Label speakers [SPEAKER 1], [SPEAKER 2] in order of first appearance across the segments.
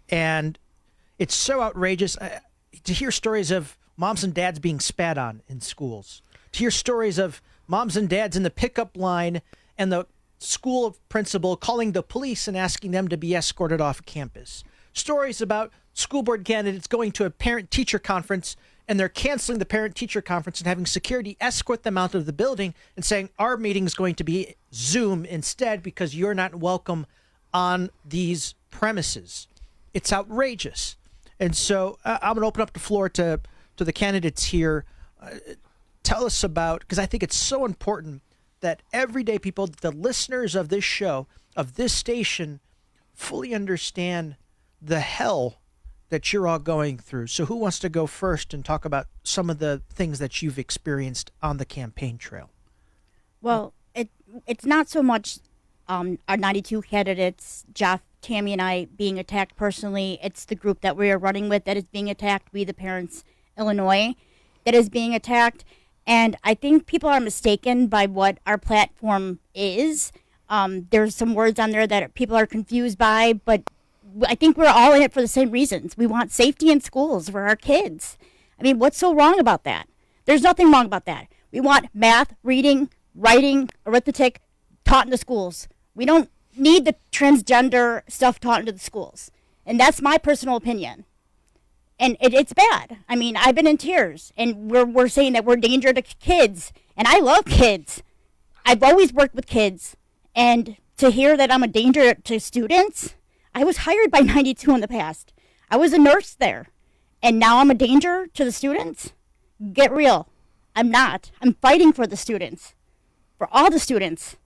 [SPEAKER 1] And it's so outrageous to hear stories of moms and dads being spat on in schools, to hear stories of moms and dads in the pickup line and the school principal calling the police and asking them to be escorted off campus. Stories about school board candidates going to a parent-teacher conference and they're canceling the parent-teacher conference and having security escort them out of the building and saying, our meeting is going to be Zoom instead because you're not welcome on these premises. It's outrageous. And so I'm going to open up the floor to the candidates here. Tell us about, because I think it's so important that everyday people, the listeners of this show, of this station, fully understand the hell that you're all going through. So who wants to go first and talk about some of the things that you've experienced on the campaign trail?
[SPEAKER 2] Well, it's not so much our 92 candidates, Jeff, Tammy, and I being attacked personally. It's the group that we are running with that is being attacked. We, the Parents Illinois, that is being attacked. And I think people are mistaken by what our platform is. There's some words on there that people are confused by, but I think we're all in it for the same reasons. We want safety in schools for our kids. I mean, what's so wrong about that? There's nothing wrong about that. We want math, reading, writing, arithmetic taught in the schools. We don't need the transgender stuff taught into the schools. And that's my personal opinion. And it's bad. I mean, I've been in tears. And we're saying that we're a danger to kids. And I love kids. I've always worked with kids. And to hear that I'm a danger to students, I was hired by 92 in the past. I was a nurse there. And now I'm a danger to the students? Get real. I'm not. I'm fighting for the students. For all the students.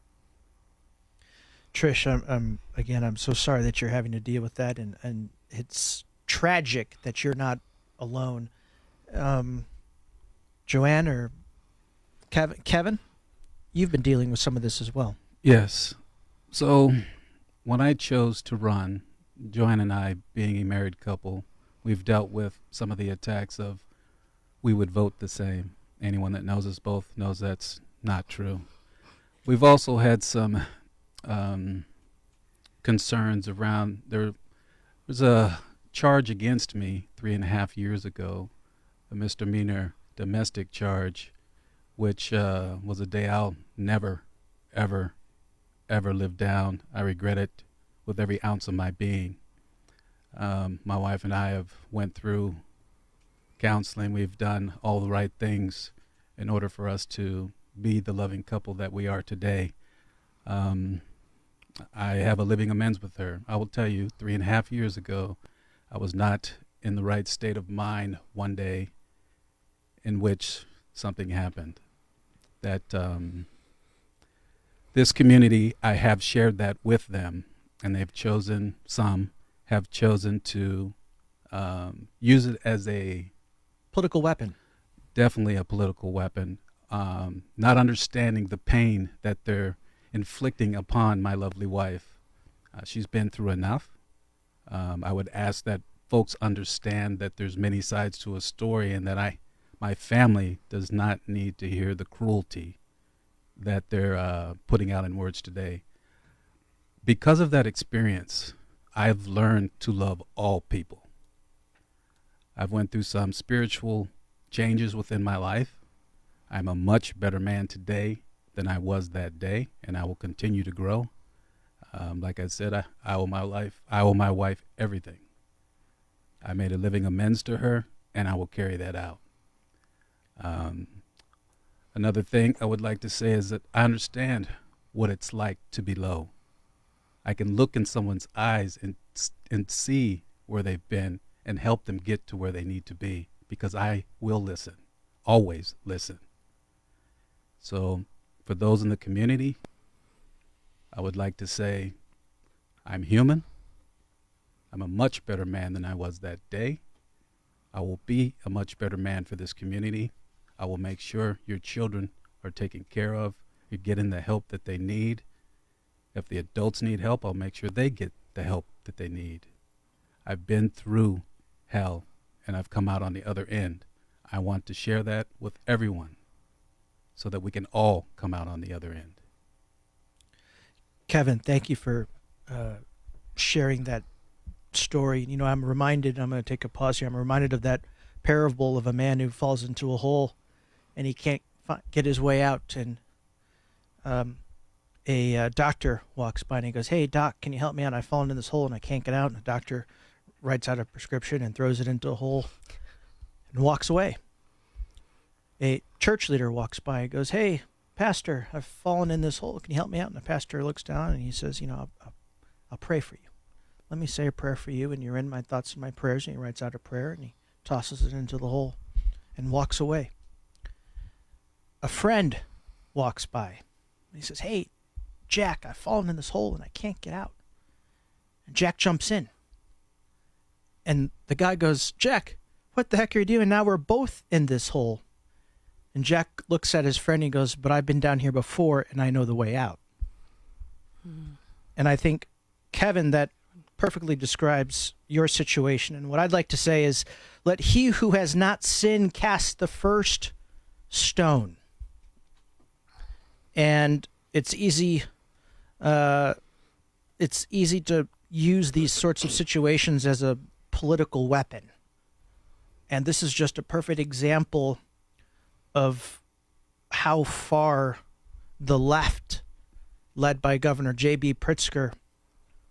[SPEAKER 1] Trish, I'm so sorry that you're having to deal with that, and it's tragic that you're not alone. Joanne or Kevin, you've been dealing with some of this as well.
[SPEAKER 3] Yes. So when I chose to run, Joanne and I, being a married couple, we've dealt with some of the attacks of we would vote the same. Anyone that knows us both knows that's not true. We've also had some concerns around, there was a charge against me 3.5 years ago, a misdemeanor domestic charge, which was a day I'll never, ever, ever live down. I regret it with every ounce of my being. My wife and I have went through counseling. We've done all the right things in order for us to be the loving couple that we are today. I have a living amends with her. I will tell you, 3.5 years ago, I was not in the right state of mind one day in which something happened. That this community, I have shared that with them, and they've chosen, some have chosen to use it as a
[SPEAKER 1] Political weapon.
[SPEAKER 3] Definitely a political weapon, not understanding the pain that they're inflicting upon my lovely wife. She's been through enough. I would ask that folks understand that there's many sides to a story, and that my family does not need to hear the cruelty that they're putting out in words today. Because of that experience, I've learned to love all people. I've went through some spiritual changes within my life. I'm a much better man today than I was that day, and I will continue to grow. Like I said, I owe my wife everything. I made a living amends to her, and I will carry that out. Another thing I would like to say is that I understand what it's like to be low. I can look in someone's eyes and see where they've been and help them get to where they need to be, because I will listen, always listen. So for those in the community, I would like to say I'm human. I'm a much better man than I was that day. I will be a much better man for this community. I will make sure your children are taken care of. You're getting the help that they need. If the adults need help, I'll make sure they get the help that they need. I've been through hell, and I've come out on the other end. I want to share that with everyone so that we can all come out on the other end.
[SPEAKER 1] Kevin, thank you for sharing that story, I'm going to take a pause here. I'm reminded of that parable of a man who falls into a hole and he can't get his way out. And a doctor walks by and he goes, "Hey, doc, can you help me out? I've fallen in this hole and I can't get out." And the doctor writes out a prescription and throws it into a hole and walks away. A church leader walks by and goes, "Hey, pastor, I've fallen in this hole. Can you help me out?" And the pastor looks down and he says, I'll pray for you. Let me say a prayer for you, and you're in my thoughts and my prayers." And he writes out a prayer and he tosses it into the hole and walks away. A friend walks by and he says, "Hey, Jack, I've fallen in this hole and I can't get out." And Jack jumps in. And the guy goes, "Jack, what the heck are you doing? Now we're both in this hole." And Jack looks at his friend and he goes, "But I've been down here before and I know the way out." And I think, Kevin, that perfectly describes your situation. And what I'd like to say is, let he who has not sinned cast the first stone. And it's easy to use these sorts of situations as a political weapon. And this is just a perfect example of how far the left, led by Governor J.B. Pritzker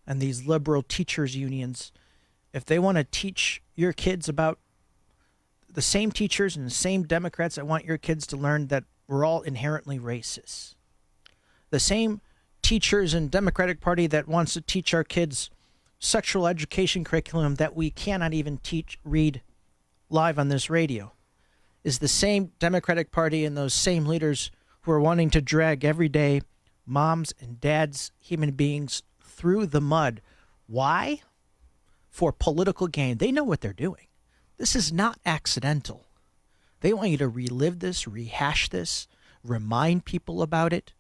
[SPEAKER 1] and these liberal teachers unions, if they want to teach your kids about the same teachers and the same Democrats that want your kids to learn that we're all inherently racist, the same teachers and Democratic Party that wants to teach our kids sexual education curriculum that we cannot even read live on this radio, is the same Democratic Party and those same leaders who are wanting to drag everyday moms and dads, human beings, through the mud. Why? For political gain. They know what they're doing. This is not accidental. They want you to relive this, rehash this, remind people about it.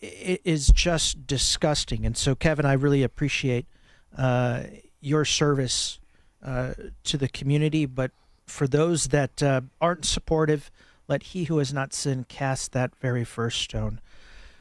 [SPEAKER 1] It is just disgusting. And so, Kevin, I really appreciate your service to the community. But for those that aren't supportive, let he who has not sinned cast that very first stone.